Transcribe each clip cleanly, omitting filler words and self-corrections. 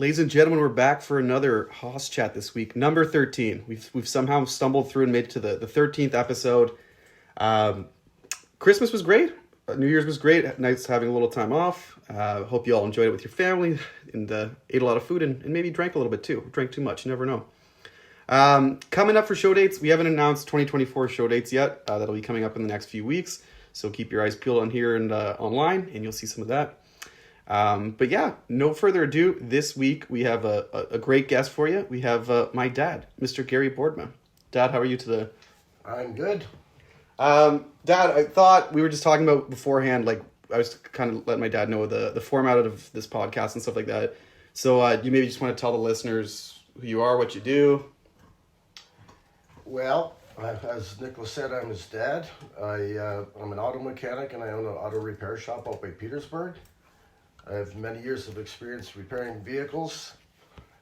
Ladies and gentlemen, we're back for another Hoss Chat this week, number 13. We've somehow stumbled through and made it to the 13th episode. Um, Christmas was great. New Year's was great. Nice having a little time off. Hope you all enjoyed it with your family and ate a lot of food and maybe drank a little bit too. Drank too much, you never know. Coming up for show dates, we haven't announced 2024 show dates yet. That'll be coming up in the next few weeks. So keep your eyes peeled on here and online, and you'll see some of that. But yeah, no further ado. This week we have a great guest for you. We have my dad, Mr. Gary Bordman. Dad, how are you today? I'm good. Dad, I thought we were just talking about beforehand, like I was kind of letting my dad know the format of this podcast and stuff like that. So you maybe just want to tell the listeners who you are, what you do. Well, as Nicholas said, I'm his dad. I'm an auto mechanic and I own an auto repair shop out by Petersburg. I have many years of experience repairing vehicles.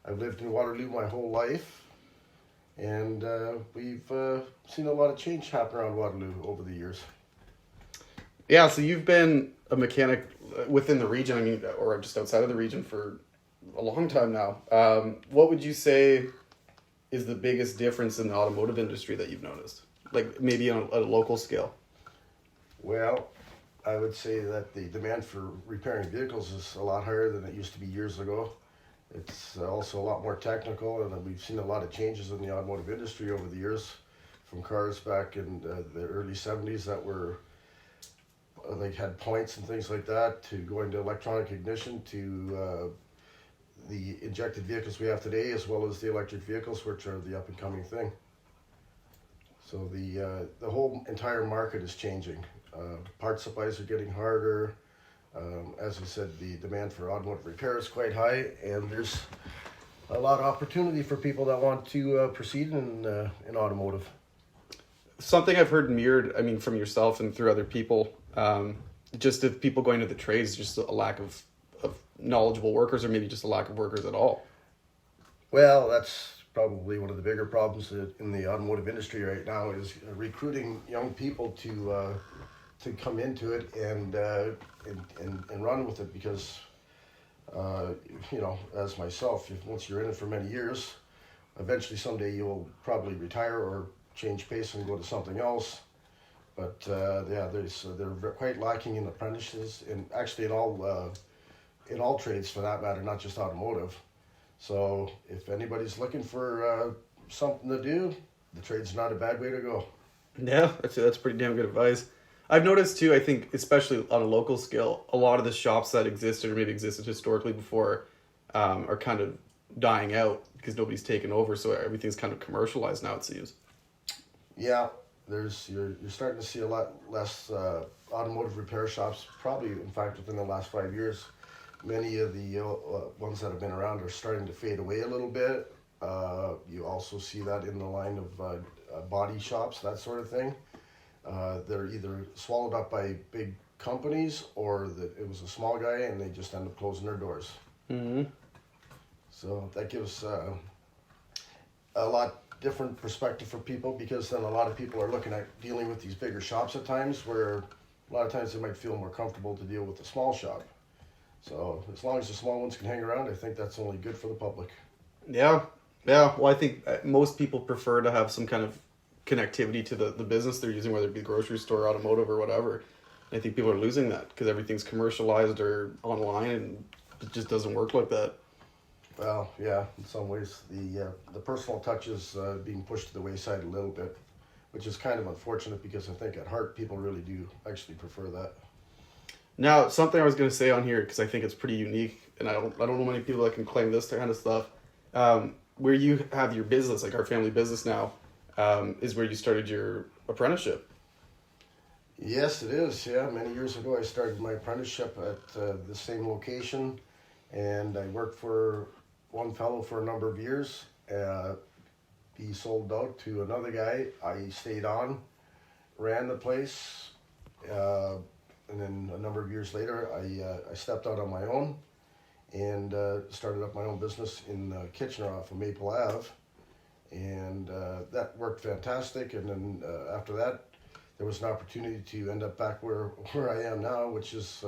I've lived in Waterloo my whole life, and we've seen a lot of change happen around Waterloo over the years. Yeah, so you've been a mechanic within the region, I mean, or just outside of the region for a long time now. What would you say is the biggest difference in the automotive industry that you've noticed? Like maybe on a local scale? Well, I would say that the demand for repairing vehicles is a lot higher than it used to be years ago. It's also a lot more technical, and we've seen a lot of changes in the automotive industry over the years, from cars back in the early 70s that were like had points and things like that, to going to electronic ignition, to the injected vehicles we have today, as well as the electric vehicles, which are the up and coming thing. So the whole entire market is changing. Part supplies are getting harder. As we said, the demand for automotive repair is quite high, and there's a lot of opportunity for people that want to proceed in automotive. Something I've heard mirrored, I mean, from yourself and through other people, just of people going to the trades, just a lack of knowledgeable workers, or maybe just a lack of workers at all. Well, that's probably one of the bigger problems in the automotive industry right now, is recruiting young people to come into it and run with it, because as myself, once you're in it for many years, eventually someday you'll probably retire or change pace and go to something else. But they're quite lacking in apprentices, and actually in all trades for that matter, not just automotive. So if anybody's looking for something to do, the trade's not a bad way to go. Yeah, that's pretty damn good advice. I've noticed too, I think, especially on a local scale, a lot of the shops that existed or maybe existed historically before are kind of dying out because nobody's taken over, so everything's kind of commercialized now, it seems. Yeah, you're starting to see a lot less automotive repair shops, probably, in fact, within the last 5 years. Many of the ones that have been around are starting to fade away a little bit. You also see that in the line of body shops, that sort of thing. They're either swallowed up by big companies, or that it was a small guy and they just end up closing their doors. Mm-hmm. So that gives a lot different perspective for people, because then a lot of people are looking at dealing with these bigger shops at times, where a lot of times they might feel more comfortable to deal with a small shop. So as long as the small ones can hang around, I think that's only good for the public. Yeah. Well, I think most people prefer to have some kind of connectivity to the business they're using, whether it be grocery store, automotive, or whatever. I think people are losing that because everything's commercialized or online, and it just doesn't work like that. Well, yeah, in some ways the personal touch is being pushed to the wayside a little bit, which is kind of unfortunate, because I think at heart people really do actually prefer that. Now, something I was going to say on here, because I think it's pretty unique, and I don't know many people that can claim this kind of stuff. Where you have your business, like our family business now, is where you started your apprenticeship. Yes, it is. Yeah, many years ago I started my apprenticeship at the same location, and I worked for one fellow for a number of years. He sold out to another guy. I stayed on, ran the place, and then a number of years later I stepped out on my own and started up my own business in Kitchener off of Maple Ave. And that worked fantastic. And then after that, there was an opportunity to end up back where I am now, which is,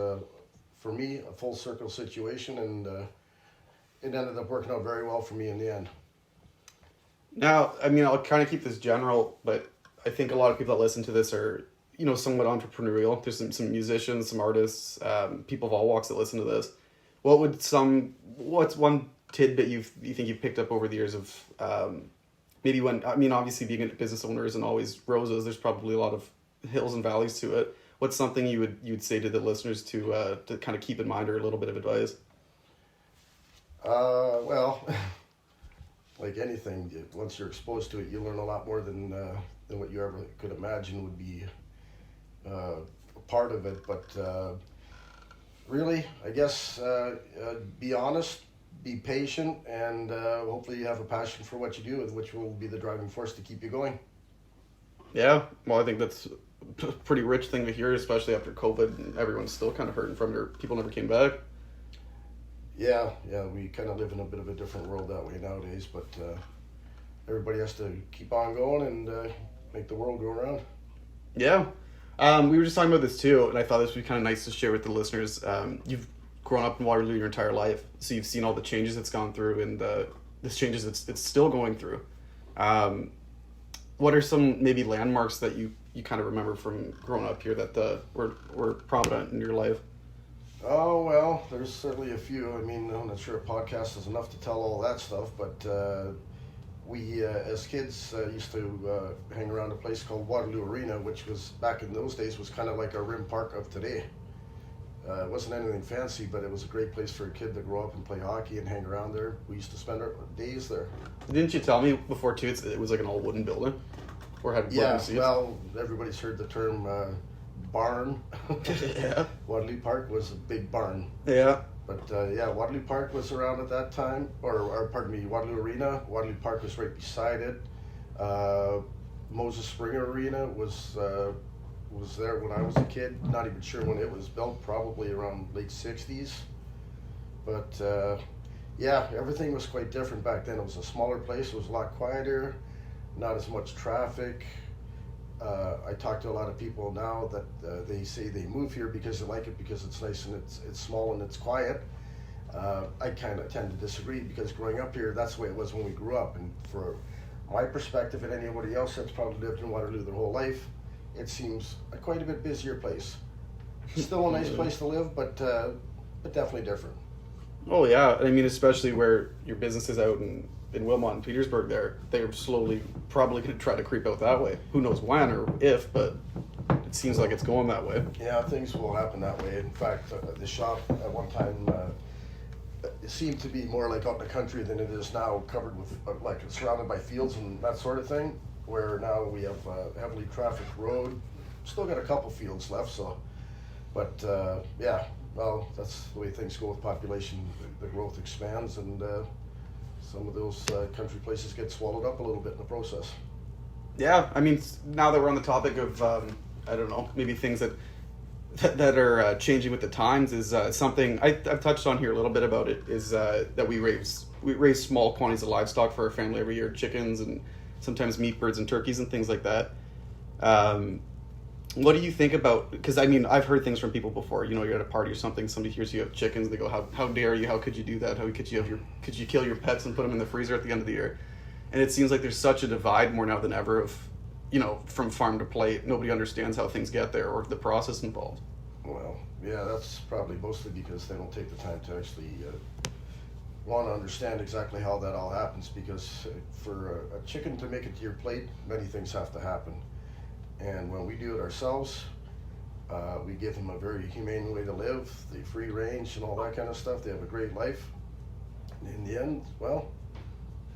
for me, a full circle situation. And it ended up working out very well for me in the end. Now, I mean, I'll kind of keep this general, but I think a lot of people that listen to this are, somewhat entrepreneurial. There's some musicians, some artists, people of all walks that listen to this. What's one tidbit you think you've picked up over the years of maybe obviously being a business owner isn't always roses. There's probably a lot of hills and valleys to it. What's something you'd say to the listeners to kind of keep in mind, or a little bit of advice? Well, like anything, once you're exposed to it, you learn a lot more than what you ever could imagine would be a part of it. But really, I guess be honest, be patient, and hopefully you have a passion for what you do, which will be the driving force to keep you going. Yeah, well, I think that's a pretty rich thing to hear, especially after COVID and everyone's still kind of hurting from it, or people never came back. Yeah, we kind of live in a bit of a different world that way nowadays, but everybody has to keep on going and make the world go around. Yeah. We were just talking about this too, and I thought this would be kind of nice to share with the listeners. You've grown up in Waterloo your entire life, so you've seen all the changes it's gone through, and the changes it's still going through. What are some maybe landmarks that you kind of remember from growing up here that were prominent in your life? Oh, well, there's certainly a few. I mean, I'm not sure a podcast is enough to tell all that stuff, but we, as kids, used to hang around a place called Waterloo Arena, which was, back in those days, was kind of like a rim park of today. It wasn't anything fancy, but it was a great place for a kid to grow up and play hockey and hang around there. We used to spend our days there. Didn't you tell me before, too, it was like an all wooden building? Or had wooden seats? Well, everybody's heard the term barn. Yeah. Waterloo Park was a big barn. Yeah. But Waterloo Park was around at that time, or pardon me, Waterloo Arena. Waterloo Park was right beside it. Moses Springer Arena was there when I was a kid. Not even sure when it was built, probably around late 60s. But everything was quite different back then. It was a smaller place, it was a lot quieter, not as much traffic. I talk to a lot of people now that they say they move here because they like it, because it's nice and it's small and it's quiet. I kind of tend to disagree, because growing up here, that's the way it was when we grew up. And for my perspective and anybody else that's probably lived in Waterloo their whole life, it seems quite a bit busier place. Still a nice place to live, but definitely different. Oh yeah, I mean, especially where your business is out in Wilmot and Petersburg, they're slowly probably going to try to creep out that way. Who knows when or if, but it seems like it's going that way. Yeah, things will happen that way. In fact, the shop at one time it seemed to be more like out in the country than it is now, covered with like surrounded by fields and that sort of thing. Where now we have a heavily trafficked road. Still got a couple fields left, but well, that's the way things go with population. The growth expands, and some of those country places get swallowed up a little bit in the process. Yeah, I mean, now that we're on the topic of, I don't know, maybe things that are changing with the times, is something I've touched on here a little bit about it, is that we raise small quantities of livestock for our family every year, chickens and sometimes meat birds and turkeys and things like that. What do you think about, because I mean, I've heard things from people before, you're at a party or something, somebody hears you have chickens, they go, how dare you, how could you do that, could you kill your pets and put them in the freezer at the end of the year? And it seems like there's such a divide more now than ever of, from farm to plate, nobody understands how things get there or the process involved. Well, yeah, that's probably mostly because they don't take the time to actually want to understand exactly how that all happens, because for a chicken to make it to your plate, many things have to happen. And when we do it ourselves, we give them a very humane way to live, the free range and all that kind of stuff. They have a great life. And in the end, well,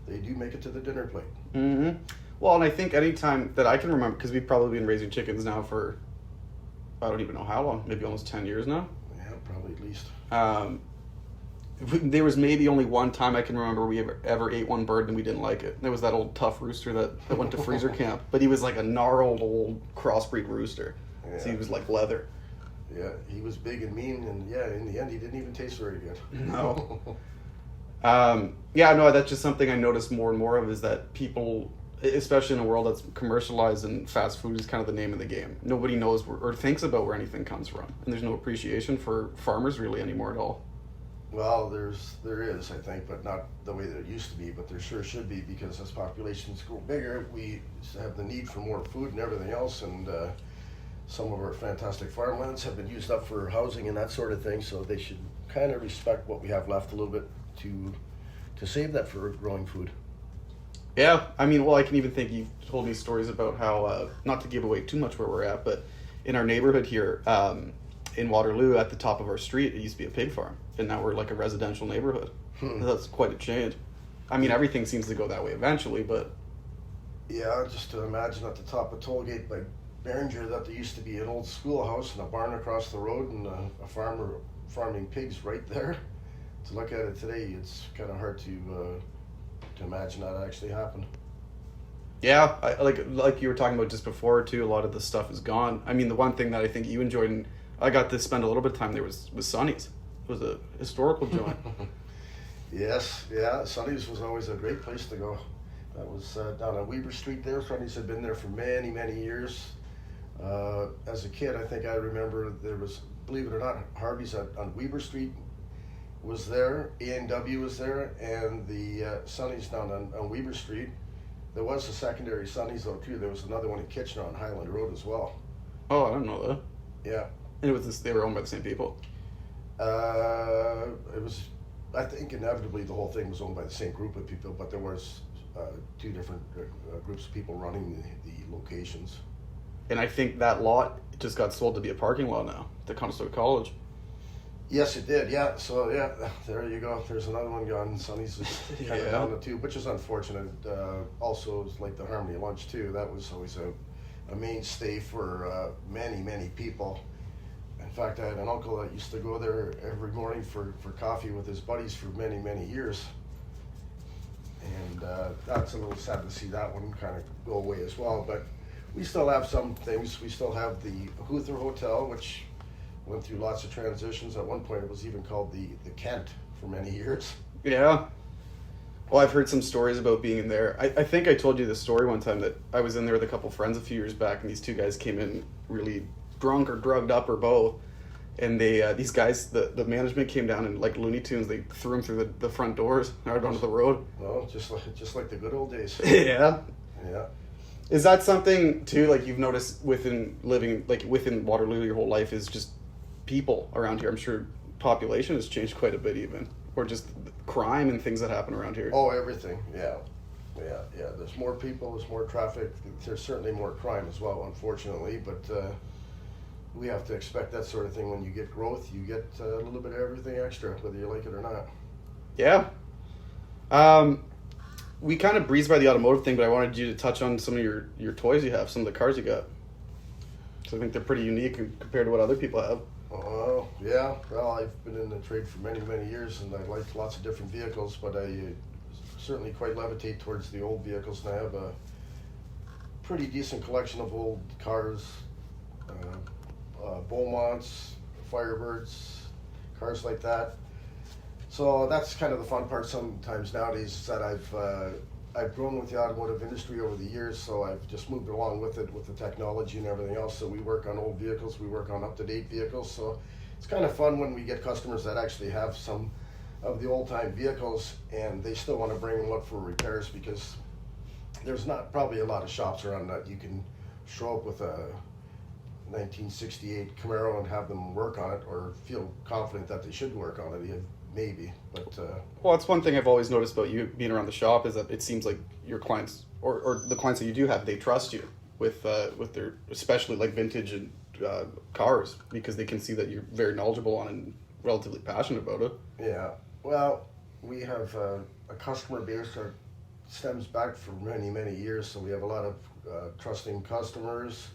they do make it to the dinner plate. Mm-hmm. Well, and I think any time that I can remember, because we've probably been raising chickens now for, I don't even know how long, maybe almost 10 years now. Yeah, probably at least. There was maybe only one time I can remember we ever ate one bird and we didn't like it. There was that old tough rooster that went to freezer camp, but he was like a gnarled old crossbreed rooster. Yeah. So he was like leather. Yeah, he was big and mean, and in the end he didn't even taste very good. No. That's just something I noticed more and more of, is that people, especially in a world that's commercialized and fast food is kind of the name of the game. Nobody knows or thinks about where anything comes from, and there's no appreciation for farmers really anymore at all. Well, there is, I think, but not the way that it used to be. But there sure should be, because as populations grow bigger, we have the need for more food and everything else. And some of our fantastic farmlands have been used up for housing and that sort of thing. So they should kind of respect what we have left a little bit to save that for growing food. Yeah, I mean, well, I can even think you've told me stories about how, not to give away too much where we're at, but in our neighborhood here, in Waterloo, at the top of our street, it used to be a pig farm, and now we're like a residential neighborhood. That's quite a change. I mean, everything seems to go that way eventually, but Yeah, just to imagine at the top of Tollgate by Behringer that there used to be an old schoolhouse and a barn across the road and a farmer farming pigs right there. To look at it today, it's kind of hard to imagine that actually happened. yeah, like you were talking about just before too. A lot of the stuff is gone. I mean, the one thing that I think you enjoyed, and I got to spend a little bit of time there, was Sonny's. It was a historical joint. Yes, yeah, Sonny's was always a great place to go. That was down on Weber Street there. Sonny's had been there for many, many years. As a kid, I think I remember there was, believe it or not, Harvey's on Weber Street was there, A&W was there, and the Sonny's down on Weber Street. There was a secondary Sonny's though too. There was another one in Kitchener on Highland Road as well. Oh, I don't know that. Yeah. And it was they were owned by the same people. It was, I think inevitably the whole thing was owned by the same group of people, but there was two different groups of people running the locations. And I think that lot just got sold to be a parking lot now to Conestoga College. Yes, it did. Yeah. So yeah, there you go. There's another one gone. Sonny's is kind of down the tube, which is unfortunate. Also, like the Harmony Lunch too. That was always a mainstay for many, many people. In fact, I had an uncle that used to go there every morning for coffee with his buddies for many, many years. And that's a little sad to see that one kind of go away as well. But we still have some things. We still have the Huther Hotel, which went through lots of transitions. At one point, it was even called the Kent for many years. Yeah. Well, I've heard some stories about being in there. I think I told you this story one time that I was in there with a couple friends a few years back, and these two guys came in really drunk or drugged up or both. And they these guys, the management came down and like Looney Tunes, they threw them through the front doors out onto the road. Well, just like the good old days. Yeah. Yeah. Is that something too, like you've noticed within living, like within Waterloo your whole life, is just people around here? I'm sure population has changed quite a bit even, or just crime and things that happen around here. Oh, everything. Yeah. There's more people, there's more traffic, there's certainly more crime as well, unfortunately, but we have to expect that sort of thing. When you get growth, you get a little bit of everything extra, whether you like it or not. Yeah. We kind of breezed by the automotive thing, but I wanted you to touch on some of your toys you have, some of the cars you got. So I think they're pretty unique compared to what other people have. Oh, yeah. Well, I've been in the trade for many, many years, and I like lots of different vehicles, but I certainly quite levitate towards the old vehicles, and I have a pretty decent collection of old cars, Beaumonts, Firebirds, cars like that. So that's kind of the fun part sometimes nowadays, is that I've grown with the automotive industry over the years, so I've just moved along with it, with the technology and everything else. So we work on old vehicles, we work on up-to-date vehicles. So it's kind of fun when we get customers that actually have some of the old-time vehicles and they still want to bring them up for repairs, because there's not probably a lot of shops around that you can show up with a 1968 Camaro and have them work on it, or feel confident that they should work on it. Maybe, but well, it's one thing I've always noticed about you being around the shop, is that it seems like your clients, or the clients that you do have, they trust you with their, especially like vintage and cars, because they can see that you're very knowledgeable on and relatively passionate about it. Yeah, well, we have a customer base that stems back for many, many years, so we have a lot of trusting customers,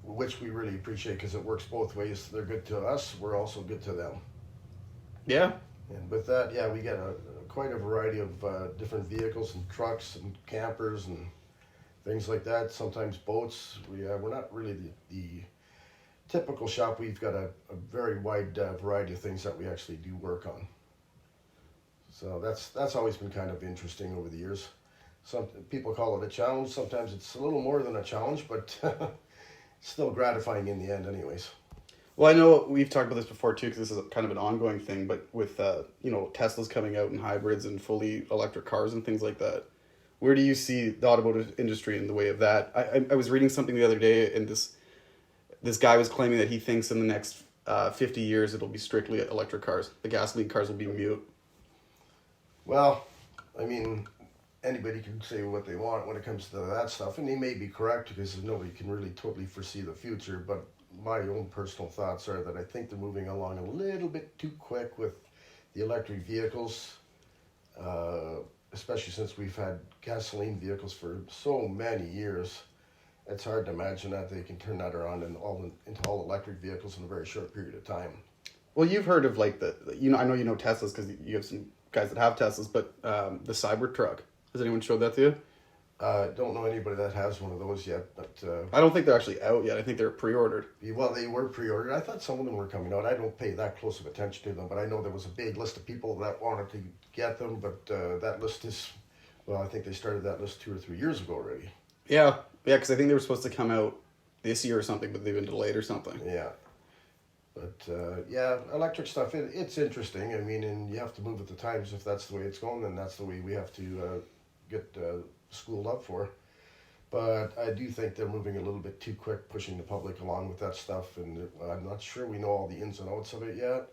which we really appreciate, because it works both ways. They're good to us, we're also good to them. Yeah. And with that, yeah, we get quite a variety of different vehicles and trucks and campers and things like that. Sometimes boats. We're not really the typical shop. We've got a very wide variety of things that we actually do work on. So that's always been kind of interesting over the years. Some people call it a challenge. Sometimes it's a little more than a challenge, but still gratifying in the end anyways. Well, I know we've talked about this before too, because this is kind of an ongoing thing. But with Tesla's coming out in hybrids and fully electric cars and things like that, where do you see the automotive industry in the way of that? I was reading something the other day, and this guy was claiming that he thinks in the next 50 years it'll be strictly electric cars. The gasoline cars will be mute. Well, I mean, anybody can say what they want when it comes to that stuff, and they may be correct because nobody can really totally foresee the future. But my own personal thoughts are that I think they're moving along a little bit too quick with the electric vehicles, especially since we've had gasoline vehicles for so many years. It's hard to imagine that they can turn that around into all electric vehicles in a very short period of time. Well, you've heard of like I know you know Teslas because you have some guys that have Teslas, but the Cybertruck. Has anyone showed that to you? Don't know anybody that has one of those yet, but I don't think they're actually out yet. I think they're pre-ordered. well, they were pre-ordered. I thought some of them were coming out. I don't pay that close of attention to them, but I know there was a big list of people that wanted to get them. But that list is, well, I think they started that list 2 or 3 years ago already. Yeah, because I think they were supposed to come out this year or something, but they've been delayed or something. Yeah. But yeah, electric stuff, it's interesting. I mean, and you have to move with the times. If that's the way it's going, then that's the way we have to get schooled up for. But I do think they're moving a little bit too quick, pushing the public along with that stuff. And I'm not sure we know all the ins and outs of it yet.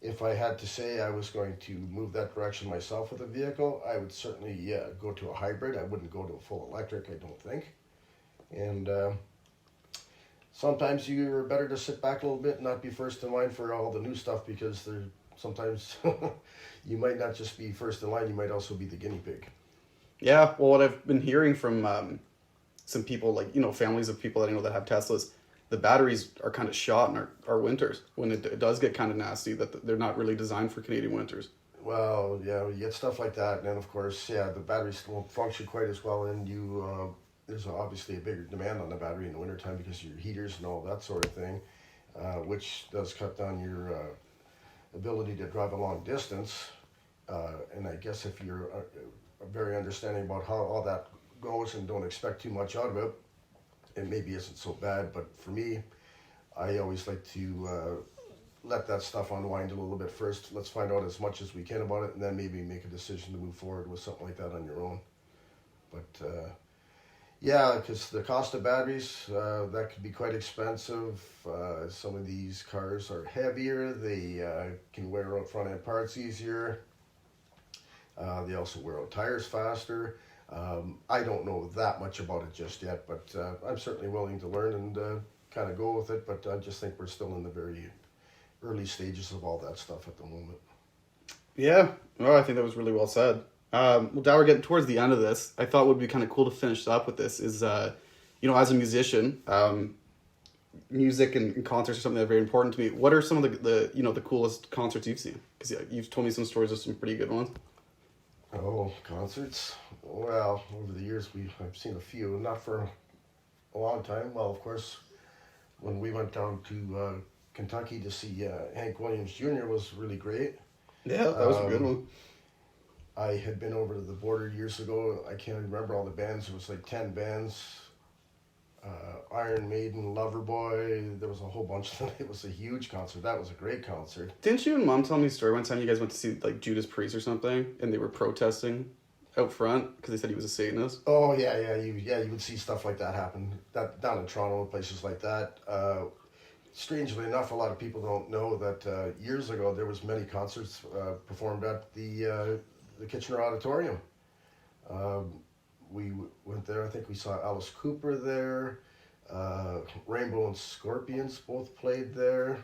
If I had to say I was going to move that direction myself with a vehicle, I would certainly go to a hybrid. I wouldn't go to a full electric, I don't think. And sometimes you're better to sit back a little bit and not be first in line for all the new stuff, because sometimes you might not just be first in line, you might also be the guinea pig. Yeah, well, what I've been hearing from some people, like, families of people that I know that have Teslas, the batteries are kind of shot in our winters when it does get kind of nasty, that they're not really designed for Canadian winters. Well, yeah, you get stuff like that, and then of course, yeah, the batteries won't function quite as well, and there's obviously a bigger demand on the battery in the wintertime because of your heaters and all that sort of thing, which does cut down your ability to drive a long distance. And I guess if you're very understanding about how all that goes and don't expect too much out of it, it maybe isn't so bad. But for me, I always like to let that stuff unwind a little bit first. Let's find out as much as we can about it, and then maybe make a decision to move forward with something like that on your own. But yeah, because the cost of batteries, that could be quite expensive. Some of these cars are heavier. They can wear out front end parts easier. They also wear out tires faster. I don't know that much about it just yet, but I'm certainly willing to learn and kind of go with it. But I just think we're still in the very early stages of all that stuff at the moment. Yeah, well, I think that was really well said. Well, now we're getting towards the end of this. I thought what would be kind of cool to finish up with this is, as a musician, music and concerts are something that are very important to me. What are some of the coolest concerts you've seen? Because you've told me some stories of some pretty good ones. Oh, concerts? Well, over the years I've seen a few, not for a long time. Well, of course, when we went down to Kentucky to see Hank Williams Jr. was really great. Yeah, that was a good one. I had been over to the border years ago. I can't remember all the bands. It was like 10 bands. Iron Maiden, Loverboy. There was a whole bunch of them. It was a huge concert. That was a great concert. Didn't you and Mom tell me a story one time you guys went to see like Judas Priest or something, and they were protesting out front because they said he was a Satanist? Oh yeah. You would see stuff like that happen down in Toronto and places like that. Strangely enough, a lot of people don't know that years ago there was many concerts performed at the Kitchener Auditorium. We went there. I think we saw Alice Cooper there. Rainbow and Scorpions both played there,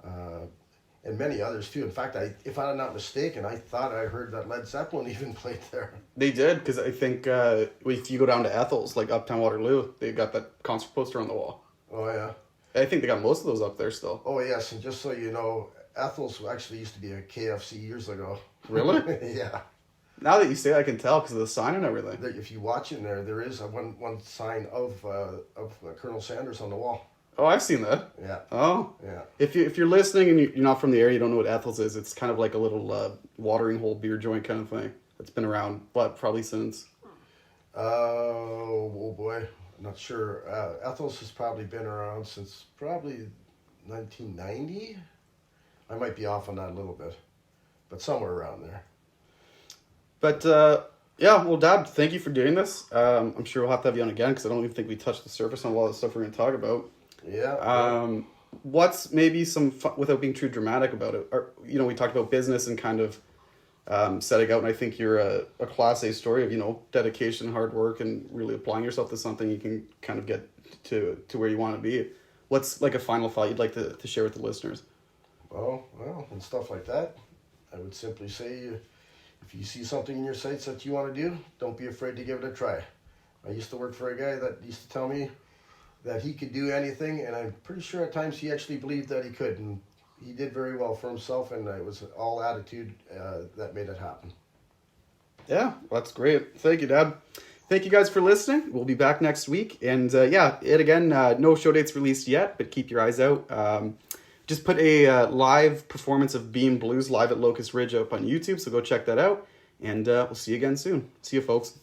and many others too. In fact, if I'm not mistaken, I thought I heard that Led Zeppelin even played there. They did, because I think if you go down to Ethel's, like Uptown Waterloo, they got that concert poster on the wall. Oh yeah. I think they got most of those up there still. Oh yes, and just so you know, Ethel's actually used to be a KFC years ago. Really? Yeah. Now that you say it, I can tell because of the sign and everything. If you watch in there is one sign of Colonel Sanders on the wall. Oh, I've seen that. Yeah. Oh. Yeah. If you're listening and you're not from the area, you don't know what Ethel's is. It's kind of like a little watering hole beer joint kind of thing. It's been around, probably since. Oh boy, I'm not sure. Ethel's has probably been around since probably 1990. I might be off on that a little bit, but somewhere around there. But yeah, well, Dad, thank you for doing this. I'm sure we'll have to have you on again because I don't even think we touched the surface on a lot of the stuff we're going to talk about. Yeah. What's maybe some fun, without being too dramatic about it? Or, we talked about business and kind of setting out, and I think you're a Class A story of dedication, hard work, and really applying yourself to something you can kind of get to where you want to be. What's like a final thought you'd like to share with the listeners? Well, and stuff like that, I would simply say, if you see something in your sights that you want to do, don't be afraid to give it a try. I used to work for a guy that used to tell me that he could do anything, and I'm pretty sure at times he actually believed that he could, and he did very well for himself, and it was all attitude that made it happen. Yeah, that's great. Thank you, Dad. Thank you guys for listening. We'll be back next week. And no show dates released yet, but keep your eyes out. Just put a live performance of Beam Blues live at Locust Ridge up on YouTube, so go check that out. And we'll see you again soon. See you, folks.